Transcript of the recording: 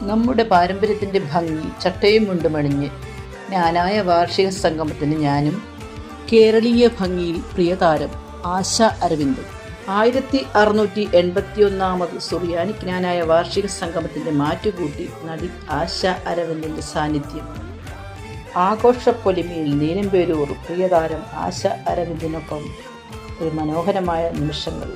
നമ്മുടെ പാരമ്പര്യത്തിൻ്റെ ഭംഗി ചട്ടയും മുണ്ടുമണിഞ്ഞ് ജ്ഞാനായ വാർഷിക സംഗമത്തിന് ഞാനും കേരളീയ ഭംഗിയിൽ പ്രിയതാരം ആശ അരവിന്ദും 1681 സുറിയാനി ജ്ഞാനായ വാർഷിക സംഗമത്തിൻ്റെ മാറ്റുകൂട്ടി നടി ആശ അരവിന്ദിൻ്റെ സാന്നിധ്യം. ആഘോഷപ്പൊലിമയിൽ നീലമ്പേരൂർ പ്രിയതാരം ആശ അരവിന്ദിനൊപ്പം ഒരു മനോഹരമായ നിമിഷങ്ങൾ.